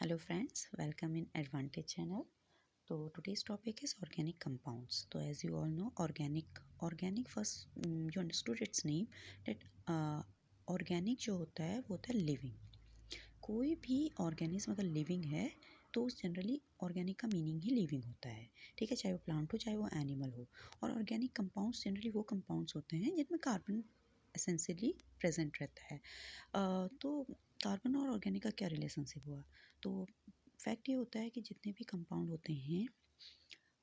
Hello friends, welcome in Advantage channel. So today's topic is organic compounds. So as you all know, organic first you understood its name that organic जो होता है वो होता है living. कोई भी organism अगर लिविंग है तो उस जनरली ऑर्गेनिक का मीनिंग ही लिविंग होता है. ठीक है, चाहे वो प्लांट हो चाहे वो एनिमल हो. और ऑर्गेनिक कंपाउंड्स जनरली वो कंपाउंड्स होते हैं जिनमें कार्बन एसेंशियली प्रेजेंट रहता है. तो कार्बन और ऑर्गेनिक का क्या रिलेशनशिप हुआ? तो फैक्ट ये होता है कि जितने भी कंपाउंड होते हैं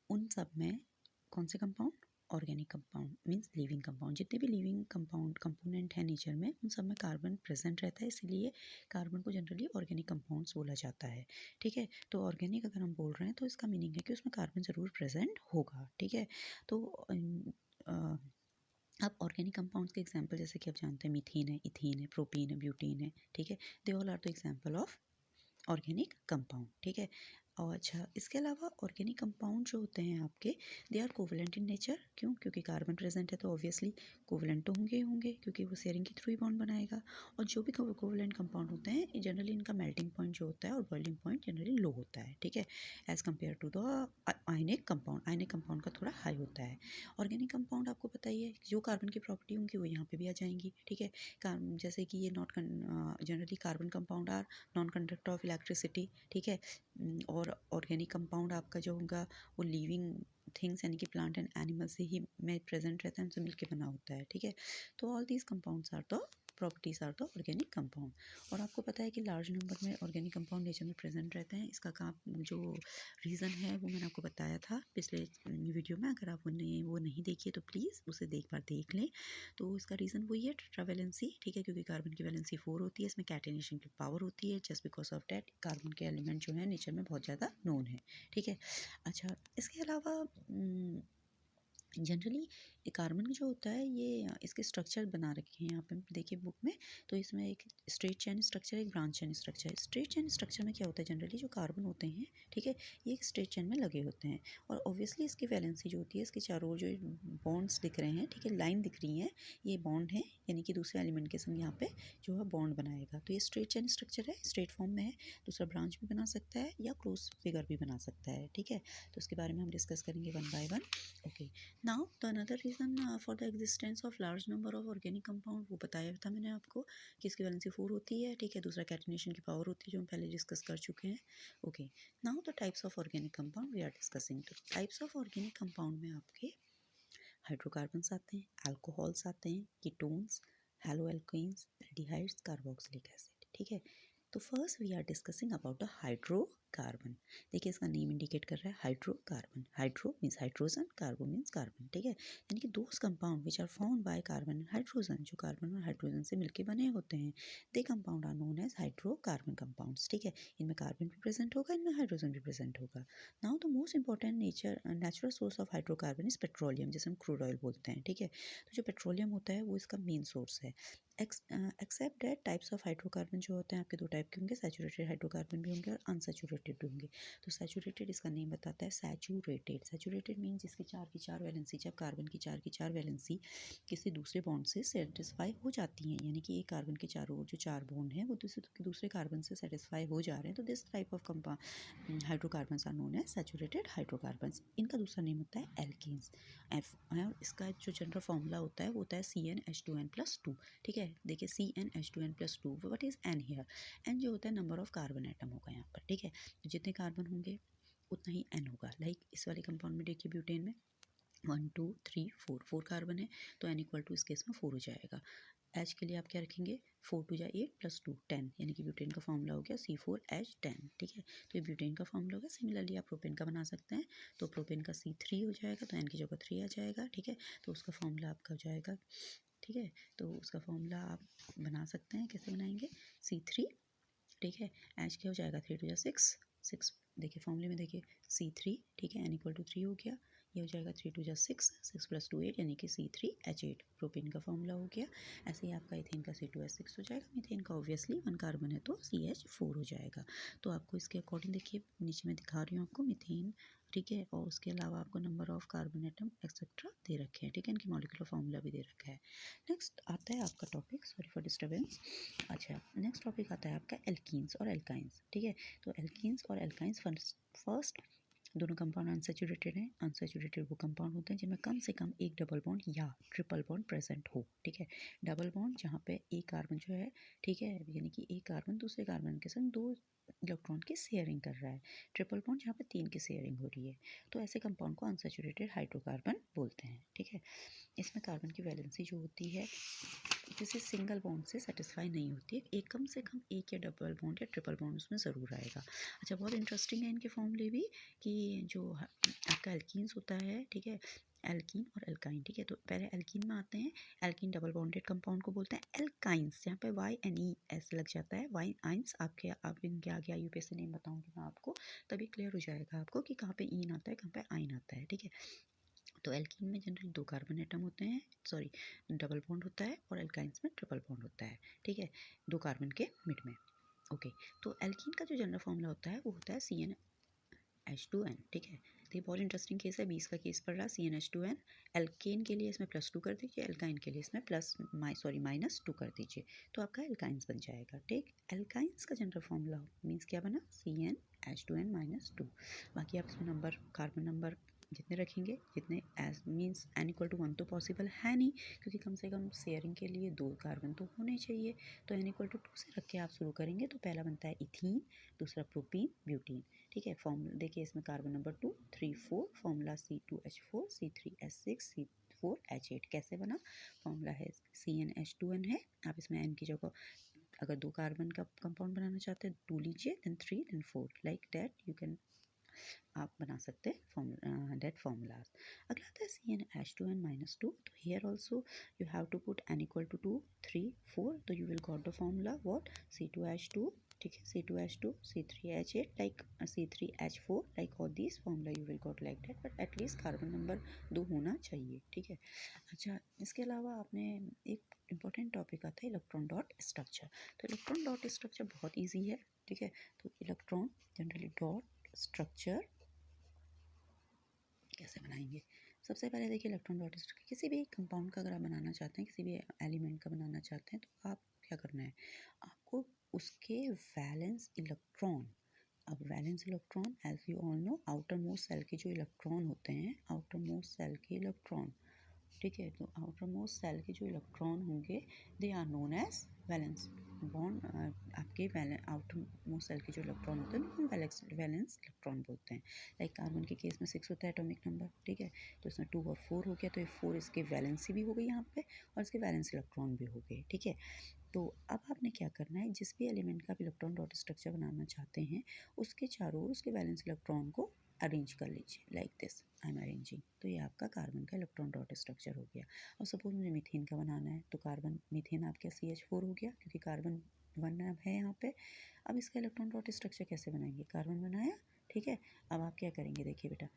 उन सब में कौन से compound? Organic compound means living compound. जितने भी लिविंग कंपाउंड कंपोनेंट है नेचर में उन सब में कार्बन प्रेजेंट रहता है, इसलिए कार्बन को जनरली ऑर्गेनिक कंपाउंड्स बोला जाता है. ठीक है, तो ऑर्गेनिक अगर हम बोल रहे हैं तो इसका मीनिंग है कि उसमें कार्बन ज़रूर प्रेजेंट होगा. ठीक है, तो अब ऑर्गेनिक कंपाउंड्स के एग्जांपल जैसे कि आप जानते हैं मीथेन है, इथेन है, प्रोपेन है, ब्यूटेन है. ठीक है, they all are the example of organic compound. ठीक है, और अच्छा इसके अलावा ऑर्गेनिक कंपाउंड जो होते हैं आपके they are covalent in nature. क्यों? क्योंकि कार्बन प्रेजेंट है तो ऑब्वियसली कोवलेंट तो होंगे ही होंगे क्योंकि वो शेयरिंग के थ्रू ही बॉन्ड बनाएगा. और जो भी कोवलेंट कंपाउंड होते हैं जनरली इनका मेल्टिंग पॉइंट जो होता है और बॉइलिंग पॉइंट जनरली लो होता है. ठीक है, as compare to the ionic compound का थोड़ा हाई होता है. ऑर्गेनिक कंपाउंड आपको पता ही है जो कार्बन की प्रॉपर्टी होंगी वो यहाँ पे भी आ जाएंगी. ठीक है, जैसे कि ये generally carbon compound are non conductor of electricity. ठीक है, और ऑर्गेनिक कंपाउंड आपका जो होगा वो लिविंग थिंग्स यानी कि प्लांट एंड एनिमल से ही में प्रेजेंट रहता है, उनसे मिलके बना होता है. ठीक है, तो all these compounds are the properties are the organic compound. और आपको पता है कि लार्ज नंबर में ऑर्गेनिक कंपाउंड नेचर में प्रेजेंट रहते हैं. इसका काम जो रीज़न है वो मैंने आपको बताया था पिछले वीडियो में. अगर आप वो नहीं देखिए तो प्लीज़ उसे एक बार देख लें. तो इसका रीज़न वही है, टेट्रावैलेंसी. ठीक है, क्योंकि कार्बन की वैलेंसी 4 होती है, इसमें कैटेनेशन की पावर होती है. Just because of that carbon के एलिमेंट जो है नेचर में बहुत ज़्यादा नोन है. ठीक है, अच्छा इसके अलावा जनरली कार्बन जो होता है ये इसके स्ट्रक्चर बना रखे हैं यहाँ पे देखिए बुक में. तो इसमें एक स्ट्रेट चेन स्ट्रक्चर, एक ब्रांच चेन स्ट्रक्चर है. स्ट्रेट चेन स्ट्रक्चर में क्या होता है, जनरली जो कार्बन होते हैं ठीक है ये एक स्ट्रेट चेन में लगे होते हैं. और ऑब्वियसली इसकी वैलेंसी जो होती है इसके चारों ओर जो बॉन्ड्स दिख रहे हैं, ठीक है लाइन दिख रही है, ये बॉन्ड है यानी कि दूसरे एलिमेंट के संग यहाँ पे जो है बॉन्ड बनाएगा. तो ये स्ट्रेट चेन स्ट्रक्चर है, स्ट्रेट फॉर्म में है. दूसरा ब्रांच भी बना सकता है या क्लोज फिगर भी बना सकता है. ठीक है, तो उसके बारे में हम डिस्कस करेंगे one by one. Okay, now the another reason for the existence of large number of organic compound वो बताया था मैंने आपको कि इसकी वैलेंसी 4 होती है. ठीक है, दूसरा कैटिनेशन की पावर होती है जो हम पहले डिस्कस कर चुके हैं. Okay, now the types of organic compound we are discussing. तो टाइप्स ऑफ ऑर्गेनिक कंपाउंड में आपके हाइड्रोकार्बन्स आते हैं, अल्कोहल्स आते हैं, ketones, haloalkanes, aldehydes, carboxylic acid. ठीक है, तो first we are discussing about the hydrocarbon. देखिए इसका नेम इंडिकेट कर रहा है hydrocarbon. Hydro means hydrogen, carbo means carbon. ठीक है, यानी कि those compound which are found by carbon and hydrogen, जो कार्बन और हाइड्रोजन से मिलकर बने होते हैं, they compound are known as hydrocarbon compounds. ठीक है, इनमें कार्बन भी प्रेजेंट होगा, इनमें हाइड्रोजन भी प्रेजेंट होगा. Now the most important natural source of hydrocarbon is petroleum, जिसे हम क्रूड ऑयल बोलते हैं. ठीक है, तो जो पेट्रोलियम होता है वो इसका मेन सोर्स है. Except that types of hydrocarbon जो होते हैं आपके दो टाइप के होंगे, सैचुरेटेड हाइड्रोकार्बन भी होंगे और अनसैचुरेटेड भी होंगे. तो सैचुरेटेड इसका नेम बताता है सैचुरेटेड. सैचुरेटेड मीन जिसकी 4 की 4 वैलेंसी, जब कार्बन की 4 की 4 वैलेंसी किसी दूसरे बॉन्ड से सेटिस्फाई हो जाती हैं, यानी कि एक कार्बन के चारों ओर जो 4 बॉन्ड हैं वो दूसरे कार्बन से सेटिस्फाई हो जा रहे हैं, तो this type of hydrocarbons are known as saturated hydrocarbons. इनका दूसरा नेम होता है एल्केन्स. और इसका जो जनरल फॉर्मूला होता है वो होता है CnH2n+2. ठीक है, देखिए CnH2n+2. What is N here? N जो होता है नंबर ऑफ कार्बन एटम होगा यहाँ पर. ठीक है, तो जितने कार्बन होंगे उतना ही N होगा. लाइक इस वाले कंपाउंड में देखिए ब्यूटेन में 1 2 3 4 कार्बन है तो N इक्वल टू इस केस में 4 हो जाएगा. H के लिए आप क्या रखेंगे, 4 2 जा 8 + 2 10, यानी कि ब्यूटेन का फॉर्मूला हो गया C4H10. ठीक है, तो ये ब्यूटेन का फॉर्मूला हो गया. सिमिलरली आप प्रोपेन का बना सकते हैं, तो प्रोपेन का C3 हो जाएगा तो N की जगह 3 आ जाएगा. ठीक है, तो उसका फॉर्मूला आपका हो जाएगा. ठीक है, तो उसका फॉर्मूला आप बना सकते हैं, कैसे बनाएंगे, C3. ठीक है, H क्या हो जाएगा, 3 2 जा 6 6. देखिए फॉर्मूले में देखिए C3. ठीक है, N इक्वल टू 3 हो गया. ये हो जाएगा 3 2 जा 6, 6 + 2 8 यानी कि C3H8 प्रोपेन का फॉर्मूला हो गया। ऐसे ही आपका इथेन का C2H6 हो जाएगा। मीथेन का ऑब्वियसली 1 कार्बन है तो CH4 हो जाएगा। तो आपको इसके अकॉर्डिंग देखिए नीचे मैं दिखा रही हूँ आपको मीथेन, ठीक है, और उसके अलावा आपको number of carbon atom etcetera दे रखे हैं, ठीक है, इनकी मॉलिक्यूलर फॉर्मूला भी दे रखा है। नेक्स्ट आता है आपका टॉपिक, सॉरी फॉर डिस्टर्बेंस। अच्छा, नेक्स्ट टॉपिक आता है आपका एल्कीन्स और एल्काइंस, ठीक है। तो एल्कीन्स और एल्काइंस फर्स्ट दोनों कंपाउंड अनसैचुरेटेड हैं। अनसैचुरेटेड वो कंपाउंड होते हैं जिनमें कम से कम एक डबल बॉन्ड या ट्रिपल बॉन्ड प्रेजेंट हो, ठीक है। डबल बॉन्ड जहाँ पे एक कार्बन जो है, ठीक है, यानी कि एक कार्बन दूसरे कार्बन के संग 2 इलेक्ट्रॉन की शेयरिंग कर रहा है। ट्रिपल बॉन्ड जहाँ पे 3 की शेयरिंग हो रही है। तो ऐसे कंपाउंड को अनसैचुरेटेड हाइड्रोकार्बन बोलते हैं, ठीक है। इसमें कार्बन की वैलेंसी जो होती है किसी सिंगल बॉन्ड से सेटिस्फाई नहीं होती है, एक कम से कम एक या डबल बॉन्ड या ट्रिपल बॉन्ड उसमें ज़रूर आएगा। अच्छा, बहुत इंटरेस्टिंग है इनके फॉर्मूले भी कि जो आपका एल्कीन्स होता है, ठीक है, एल्कीन और एल्काइन, ठीक है। तो पहले एल्कीन में आते हैं। एल्कीन डबल बॉन्डेड कंपाउंड को बोलते हैं एल्काइंस, जहाँ पे YNES लग जाता है। वाई आइंस आप इनके आगे IUPAC नेम बताऊंगी मैं आपको, तभी क्लियर हो जाएगा आपको कि कहाँ पे ईन आता है, कहाँ पे आइन आता है, ठीक है। तो एल्कीन में जनरली 2 कार्बन एटम होते हैं, सॉरी डबल बॉन्ड होता है, और एल्काइंस में ट्रिपल बॉन्ड होता है, ठीक है, 2 कार्बन के मिड में। ओके, तो एल्कीन का जो जनरल फॉर्मूला होता है वो होता है CnH2n, ठीक है। तो ये बहुत इंटरेस्टिंग केस है, 20 का केस पड़ रहा है। CnH2n, एल्केन के लिए इसमें +2 कर दीजिए, एल्काइन के लिए इसमें -2 कर दीजिए, तो आपका एल्काइंस बन जाएगा, ठीक। एल्काइंस का जनरल फॉर्मूला मीन्स क्या बना, CnH2n-2। बाकी आप इसमें नंबर, कार्बन नंबर जितने रखेंगे, जितने एज मीन्स n = 1 तो पॉसिबल है नहीं, क्योंकि कम से कम शेयरिंग के लिए 2 कार्बन तो होने चाहिए। तो n = 2 से रख के आप शुरू करेंगे। तो पहला बनता है इथीन, दूसरा प्रोपीन, ब्यूटीन, ठीक है। फॉर्मूला देखिए, इसमें carbon number 2 3 4, formula C2H4 C3H6 C4H8 कैसे बना, फॉर्मूला है CnH2n है। आप इसमें n की जगह अगर 2 कार्बन का कंपाउंड बनाना चाहते हैं 2 लीजिए, then 3 then 4, like that you can आप बना सकते हैं डेट फॉर्मूलाज। अगला आता है CnH2n-2। तो here also you have to put n = 2 3 4, तो you will got the formula what, C2H2, ठीक है, C2H2 C3H8 like C3H4 like all this formula you will got like that, but at least carbon number 2 होना चाहिए, ठीक है। अच्छा, इसके अलावा आपने एक इंपॉर्टेंट टॉपिक आता है इलेक्ट्रॉन डॉट स्ट्रक्चर। तो इलेक्ट्रॉन डॉट स्ट्रक्चर बहुत ईजी है, ठीक है। तो इलेक्ट्रॉन जनरली डॉट स्ट्रक्चर कैसे बनाएंगे, सबसे पहले देखिए इलेक्ट्रॉन डॉट स्ट्रक्चर किसी भी कंपाउंड का अगर आप बनाना चाहते हैं, किसी भी एलिमेंट का बनाना चाहते हैं, तो आप क्या करना है, आपको उसके वैलेंस इलेक्ट्रॉन, अब valence electron as you all know, outer most shell के जो इलेक्ट्रॉन होते हैं, आउटर मोस्ट सेल के इलेक्ट्रॉन, ठीक है। तो आउटर मोस्ट सेल के जो इलेक्ट्रॉन होंगे they are known as valence bond. आपके आउटर मोस्ट सेल के जो इलेक्ट्रॉन होते हैं उनको वैलेंस इलेक्ट्रॉन बोलते हैं। लाइक कार्बन के केस में 6 होता है एटॉमिक नंबर, ठीक है। तो इसमें 2 और 4 हो गया, तो ये 4 इसके वैलेंसी भी हो गई यहाँ पे, और इसके वैलेंस इलेक्ट्रॉन भी हो गए, ठीक है। तो अब आपने क्या करना है, जिस भी एलिमेंट का आप इलेक्ट्रॉन डॉट स्ट्रक्चर बनाना चाहते हैं उसके चारों ओर उसके वैलेंस इलेक्ट्रॉन को अरेंज कर लीजिए, like this I am arranging. तो ये आपका कार्बन का इलेक्ट्रॉन डॉट स्ट्रक्चर हो गया। और सपोज मुझे मीथेन का बनाना है, तो कार्बन मीथेन आपका CH4 हो गया, क्योंकि कार्बन 1 है यहाँ पे। अब इसका इलेक्ट्रॉन डॉट स्ट्रक्चर कैसे बनाएंगे, कार्बन बनाया, ठीक है। अब आप क्या करेंगे, देखिए बेटा,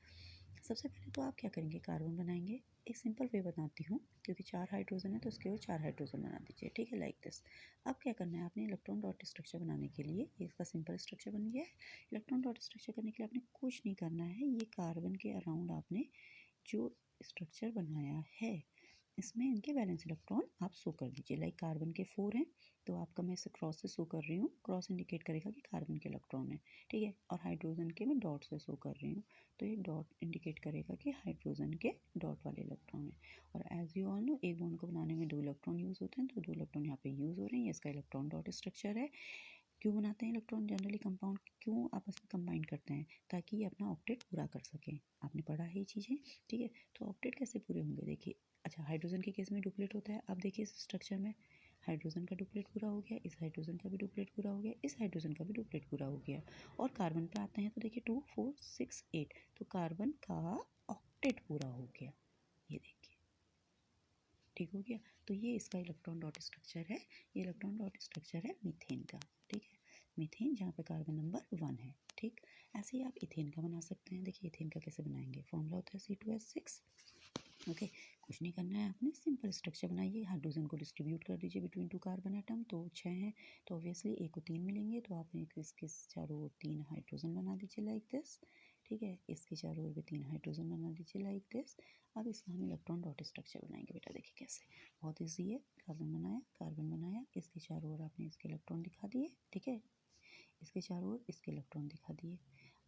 सबसे पहले तो आप क्या करेंगे, कार्बन बनाएंगे। एक सिंपल वे बताती हूँ, क्योंकि 4 हाइड्रोजन है तो उसके ओर 4 हाइड्रोजन बना दीजिए, ठीक है, लाइक दिस। अब क्या करना है, आपने इलेक्ट्रॉन डॉट स्ट्रक्चर बनाने के लिए, ये इसका सिंपल स्ट्रक्चर बन गया है। इलेक्ट्रॉन डॉट स्ट्रक्चर करने के लिए आपने कुछ नहीं करना है, ये कार्बन के अराउंड आपने जो स्ट्रक्चर बनाया है इसमें इनके वैलेंस इलेक्ट्रॉन आप शो कर दीजिए। लाइक कार्बन के 4 हैं, तो आपका मैं इसे क्रॉस से शो कर रही हूँ, क्रॉस इंडिकेट करेगा कि कार्बन के इलेक्ट्रॉन है, ठीक है। और हाइड्रोजन के मैं डॉट से शो कर रही हूँ, तो ये डॉट इंडिकेट करेगा कि हाइड्रोजन के डॉट वाले इलेक्ट्रॉन है। और एज यू ऑल नो, एक बॉन्ड को बनाने में 2 इलेक्ट्रॉन यूज़ होते हैं, तो 2 इलेक्ट्रॉन यहाँ पे यूज़ हो रहे हैं, ये इसका इलेक्ट्रॉन डॉट स्ट्रक्चर है। क्यों बनाते हैं इलेक्ट्रॉन जनरली कंपाउंड, क्यों आपस में कंबाइन करते हैं, ताकि ये अपना ऑक्टेट पूरा कर सकें। आपने पढ़ा है ये चीज़ें, ठीक है। तो ऑक्टेट कैसे पूरे होंगे, देखिए। अच्छा, हाइड्रोजन के केस में डुप्लेट होता है, अब देखिए इस स्ट्रक्चर में हाइड्रोजन का डुप्लेट पूरा हो गया, इस हाइड्रोजन का भी डुप्लेट पूरा हो गया, इस हाइड्रोजन का भी डुप्लेट पूरा हो गया। और कार्बन पे आते हैं तो देखिए 2 4 6 8, तो कार्बन का ऑक्टेट पूरा हो गया, ये देखिए, ठीक हो गया। तो ये इसका इलेक्ट्रॉन डॉट स्ट्रक्चर है, ये इलेक्ट्रॉन डॉट स्ट्रक्चर है मीथेन का, ठीक है। मीथेन जहाँ पे कार्बन नंबर 1 है। ठीक, ऐसे ही आप इथेन का बना सकते हैं। देखिए इथेन का कैसे बनाएंगे, फॉर्मूला होता है C2H6। ओके, कुछ नहीं करना है आपने, सिंपल स्ट्रक्चर बनाइए, हाइड्रोजन को डिस्ट्रीब्यूट कर दीजिए बिटवीन 2 कार्बन एटम। तो 6 हैं तो ऑब्वियसली एक को 3 मिलेंगे, तो आपने इसके चारों ओर 3 हाइड्रोजन बना दीजिए लाइक दिस। ठीक है, इसके चारों ओर भी 3 हाइड्रोजन बना दीजिए लाइक दिस। अब इसका हम इलेक्ट्रॉन डॉट स्ट्रक्चर बनाएंगे बेटा। देखिए कैसे, बहुत ईजी है। कार्बन बनाया, इसके चारों ओर आपने इसके इलेक्ट्रॉन दिखा दिए। ठीक है, इसके चारों ओर इसके इलेक्ट्रॉन दिखा दिए।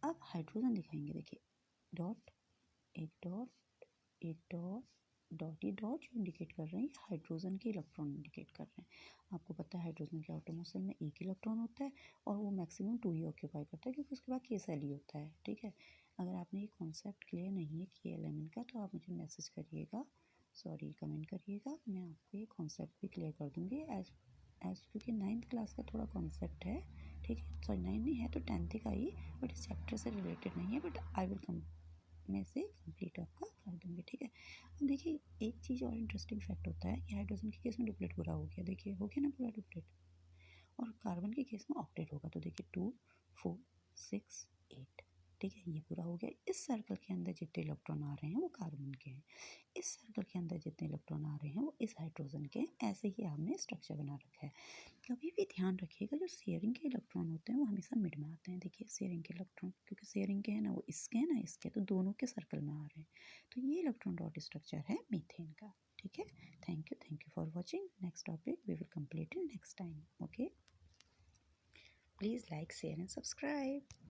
अब हाइड्रोजन दिखाएंगे। देखिए डॉट, एक डॉट, डॉट, ये डॉट जो इंडिकेट कर रहे हैं हाइड्रोजन के इलेक्ट्रॉन इंडिकेट कर रहे हैं। आपको पता है हाइड्रोजन के आटोम शेल में एक इलेक्ट्रॉन होता है और वो मैक्सिमम 2 ही ऑक्यूपाई करता है, क्योंकि उसके बाद k सेल ही होता है। ठीक है, अगर आपने ये कॉन्सेप्ट क्लियर नहीं है कि एलिमेंट का, तो आप मुझे मैसेज करिएगा, सॉरी कमेंट करिएगा, मैं आपको ये कॉन्सेप्ट भी क्लियर कर दूँगी। एज क्योंकि 9th क्लास का थोड़ा कॉन्सेप्ट है। ठीक है, सॉरी 9 नहीं है तो 10th का ही, बट इस चैप्टर से रिलेटेड नहीं है, बट आई विल कम में से कंप्लीट आपका कर दूँगी। ठीक है, अब देखिए एक चीज़ और इंटरेस्टिंग फैक्ट होता है कि हाइड्रोजन के केस में डुप्लेट पूरा हो गया। देखिए हो गया ना पूरा डुप्लेट, और कार्बन के केस में ऑक्टेट होगा। तो देखिए 2 4 6 8। ठीक है, ये पूरा हो गया। इस सर्कल के अंदर जितने इलेक्ट्रॉन आ रहे हैं वो कार्बन के हैं, इस सर्कल के अंदर जितने इलेक्ट्रॉन आ रहे हैं वो इस हाइड्रोजन के हैं। ऐसे ही हमने स्ट्रक्चर बना रखा है। कभी भी ध्यान रखिएगा, जो शेयरिंग के इलेक्ट्रॉन होते हैं वो हमेशा मिड में आते हैं। देखिए शेयरिंग के इलेक्ट्रॉन, क्योंकि शेयरिंग के हैं ना, वो इसके हैं ना इसके, तो दोनों के सर्कल में आ रहे हैं। तो ये इलेक्ट्रॉन डॉट स्ट्रक्चर है मीथेन का। ठीक है, thank you for watching. Next topic we will complete in next time. Okay, please like share and subscribe.